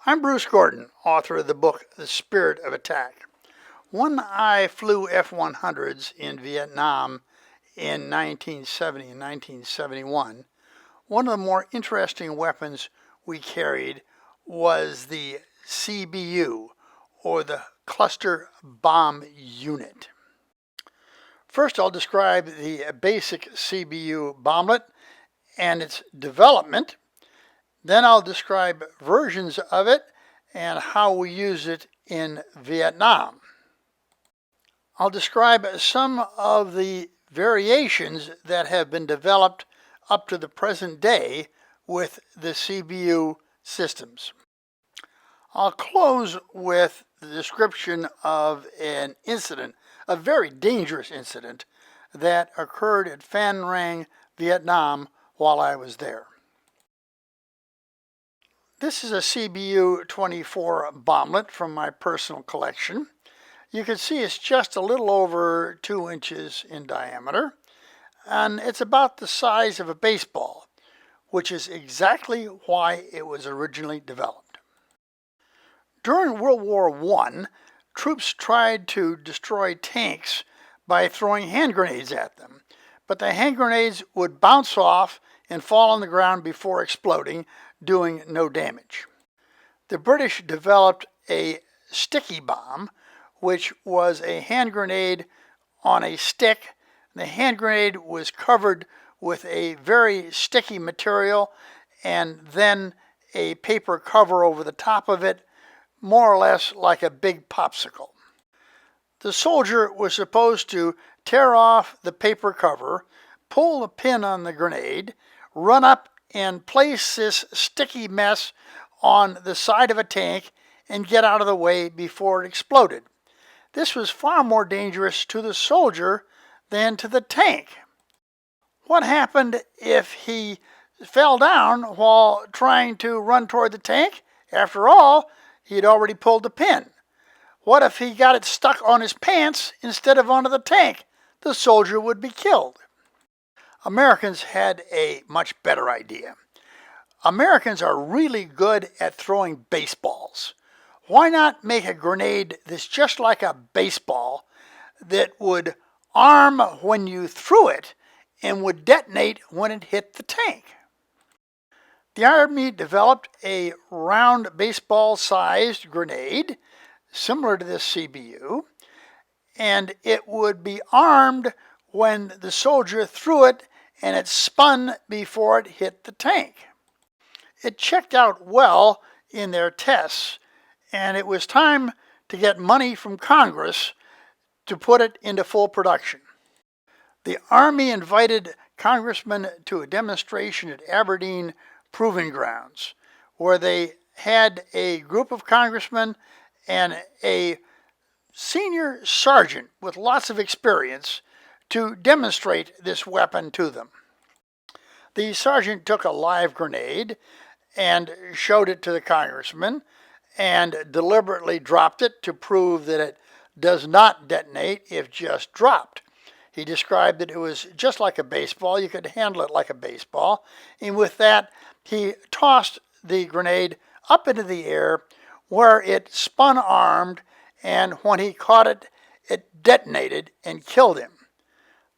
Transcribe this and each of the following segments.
I'm Bruce Gordon, author of the book The Spirit of Attack. When I flew F-100s in Vietnam in 1970 and 1971, one of the more interesting weapons we carried was the CBU, or the Cluster Bomb Unit. First, I'll describe the basic CBU bomblet and its development. Then I'll describe versions of it and how we use it in Vietnam. I'll describe some of the variations that have been developed up to the present day with the CBU systems. I'll close with the description of an incident, a very dangerous incident, that occurred at Phan Rang, Vietnam while I was there. This is a CBU 24 bomblet from my personal collection. You can see it's just a little over 2 inches in diameter, and it's about the size of a baseball, which is exactly why it was originally developed. During World War I, troops tried to destroy tanks by throwing hand grenades at them, but the hand grenades would bounce off and fall on the ground before exploding, doing no damage. The British developed a sticky bomb, which was a hand grenade on a stick. The hand grenade was covered with a very sticky material and then a paper cover over the top of it, more or less like a big popsicle. The soldier was supposed to tear off the paper cover, pull the pin on the grenade, run up and place this sticky mess on the side of a tank and get out of the way before it exploded. This was far more dangerous to the soldier than to the tank. What happened if he fell down while trying to run toward the tank? After all, he had already pulled the pin. What if he got it stuck on his pants instead of onto the tank? The soldier would be killed. Americans had a much better idea. Americans are really good at throwing baseballs. Why not make a grenade that's just like a baseball that would arm when you threw it and would detonate when it hit the tank? The Army developed a round baseball-sized grenade similar to this CBU, and it would be armed when the soldier threw it and it spun before it hit the tank. It checked out well in their tests, and it was time to get money from Congress to put it into full production. The Army invited congressmen to a demonstration at Aberdeen Proving Grounds, where they had a group of congressmen and a senior sergeant with lots of experience to demonstrate this weapon to them. The sergeant took a live grenade and showed it to the congressman and deliberately dropped it to prove that it does not detonate if just dropped. He described that it was just like a baseball. You could handle it like a baseball. And with that, he tossed the grenade up into the air where it spun armed, and when he caught it, it detonated and killed him.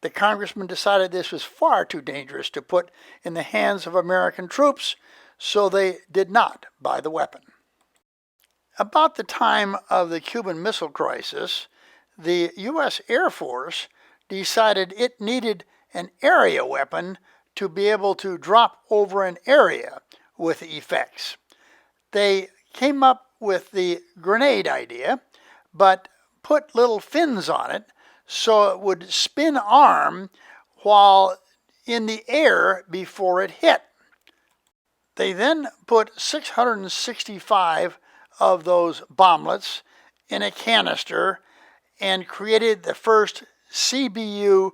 The congressman decided this was far too dangerous to put in the hands of American troops, so they did not buy the weapon. About the time of the Cuban Missile Crisis, the U.S. Air Force decided it needed an area weapon to be able to drop over an area with effects. They came up with the grenade idea, but put little fins on it so it would spin arm while in the air before it hit. They then put 665 of those bomblets in a canister and created the first CBU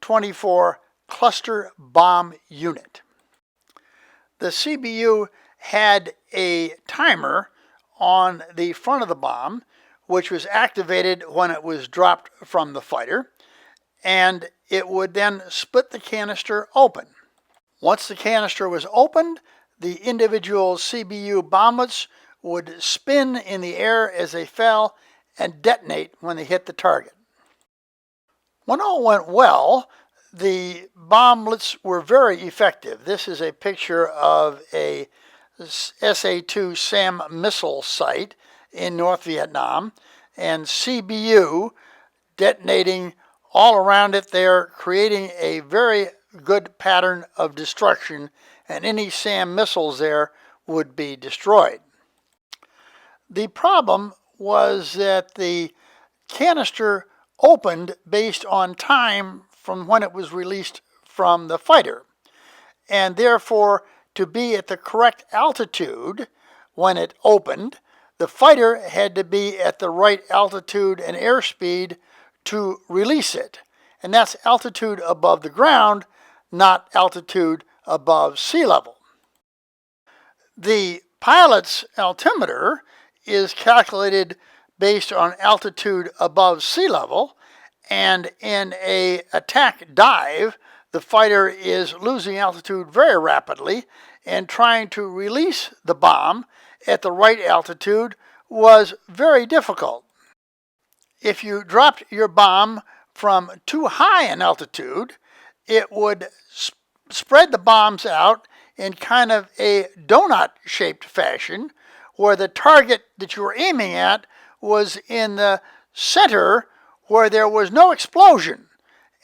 24 Cluster Bomb Unit. The CBU had a timer on the front of the bomb, which was activated when it was dropped from the fighter, and it would then split the canister open. Once the canister was opened, the individual CBU bomblets would spin in the air as they fell and detonate when they hit the target. When all went well, the bomblets were very effective. This is a picture of a SA-2 SAM missile site in North Vietnam, and CBU detonating all around it there, creating a very good pattern of destruction, and any SAM missiles there would be destroyed. The problem was that the canister opened based on time from when it was released from the fighter, and therefore to be at the correct altitude when it opened, the fighter had to be at the right altitude and airspeed to release it, and that's altitude above the ground, not altitude above sea level. The pilot's altimeter is calculated based on altitude above sea level, and in an attack dive, the fighter is losing altitude very rapidly, and trying to release the bomb at the right altitude was very difficult. If you dropped your bomb from too high an altitude, it would spread the bombs out in kind of a donut-shaped fashion, where the target that you were aiming at was in the center where there was no explosion,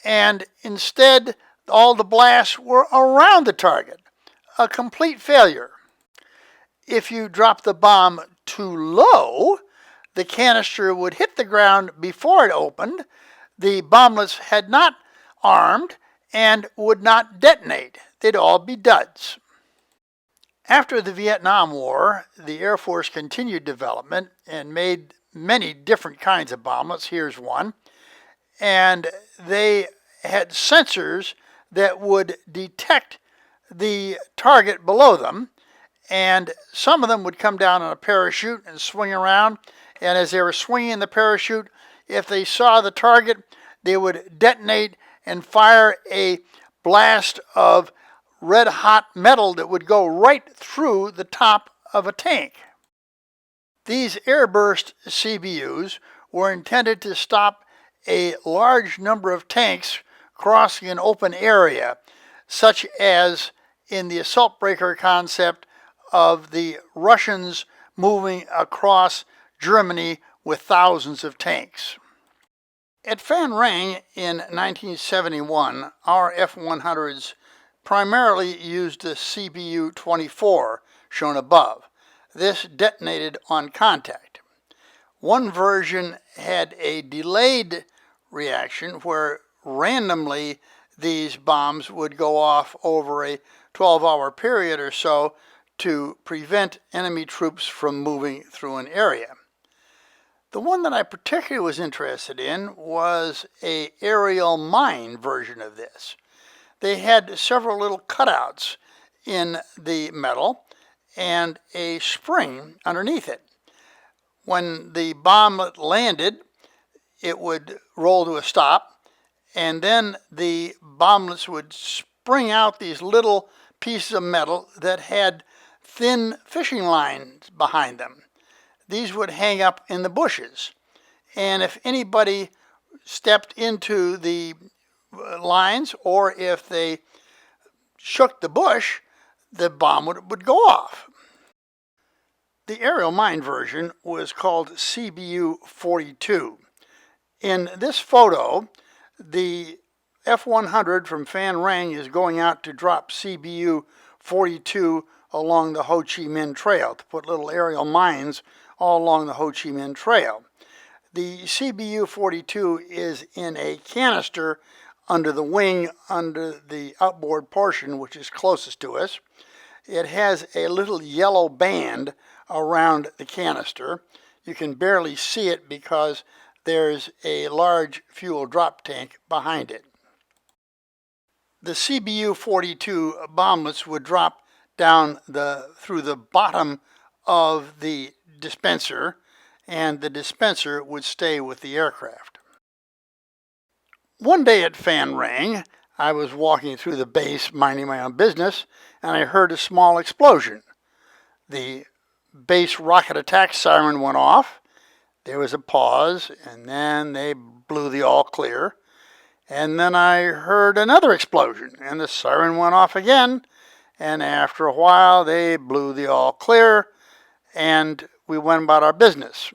and instead all the blasts were around the target. A complete failure. If you drop the bomb too low, the canister would hit the ground before it opened, the bomblets had not armed, and would not detonate. They'd all be duds. After the Vietnam War, the Air Force continued development and made many different kinds of bomblets. Here's one. And they had sensors that would detect the target below them, and some of them would come down on a parachute and swing around, and as they were swinging the parachute, if they saw the target, they would detonate and fire a blast of red-hot metal that would go right through the top of a tank. These Airburst CBUs were intended to stop a large number of tanks crossing an open area, such as in the assault breaker concept of the Russians moving across Germany with thousands of tanks. At Phan Rang in 1971, our F-100s primarily used the CBU-24 shown above. This detonated on contact. One version had a delayed reaction where randomly these bombs would go off over a 12-hour period or so to prevent enemy troops from moving through an area. The one that I particularly was interested in was an aerial mine version of this. They had several little cutouts in the metal and a spring underneath it. When the bomblet landed, it would roll to a stop, and then the bomblets would spring out these little pieces of metal that had thin fishing lines behind them. These would hang up in the bushes, and if anybody stepped into the lines or if they shook the bush, the bomb would go off. The aerial mine version was called CBU-42. In this photo, the F-100 from Phan Rang is going out to drop CBU-42 along the Ho Chi Minh Trail, to put little aerial mines all along the Ho Chi Minh Trail. The CBU-42 is in a canister under the wing, under the outboard portion, which is closest to us. It has a little yellow band around the canister. You can barely see it because there's a large fuel drop tank behind it. The CBU-42 bomblets would drop down through the bottom of the dispenser, and the dispenser would stay with the aircraft. One day at Phan Rang, I was walking through the base minding my own business, and I heard a small explosion. The base rocket attack siren went off. There was a pause, and then they blew the all clear. And then I heard another explosion, and the siren went off again. And after a while, they blew the all clear, and we went about our business.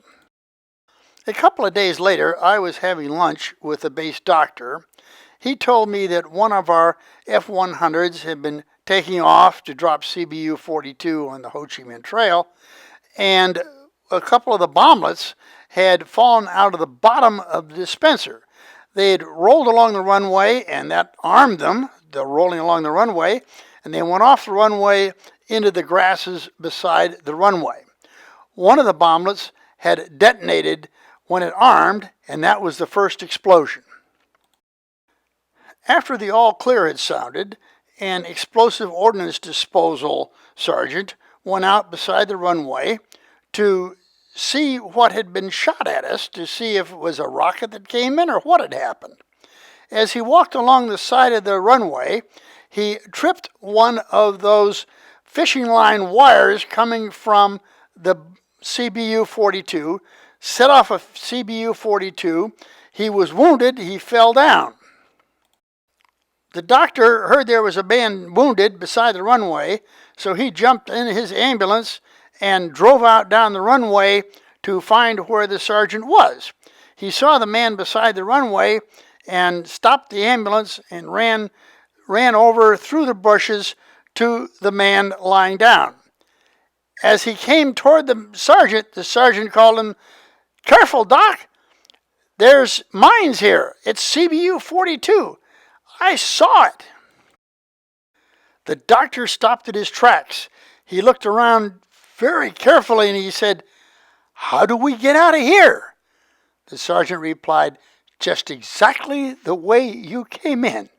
A couple of days later, I was having lunch with the base doctor. He told me that one of our F-100s had been taking off to drop CBU 42 on the Ho Chi Minh Trail, and a couple of the bomblets had fallen out of the bottom of the dispenser. They had rolled along the runway, and that armed them. They're rolling along the runway, and they went off the runway into the grasses beside the runway. One of the bomblets had detonated when it armed, and that was the first explosion. After the all clear had sounded, an explosive ordnance disposal sergeant went out beside the runway to see what had been shot at us, to see if it was a rocket that came in or what had happened. As he walked along the side of the runway, he tripped one of those fishing line wires coming from the CBU 42, set off a CBU 42. He was wounded. He fell down. The doctor heard there was a man wounded beside the runway, so he jumped in his ambulance and drove out down the runway to find where the sergeant was. He saw the man beside the runway and stopped the ambulance and ran over through the bushes to the man lying down. As he came toward the sergeant called him, "Careful, Doc, there's mines here. It's CBU 42. I saw it." The doctor stopped at his tracks. He looked around very carefully and he said, "How do we get out of here?" The sergeant replied, "Just exactly the way you came in."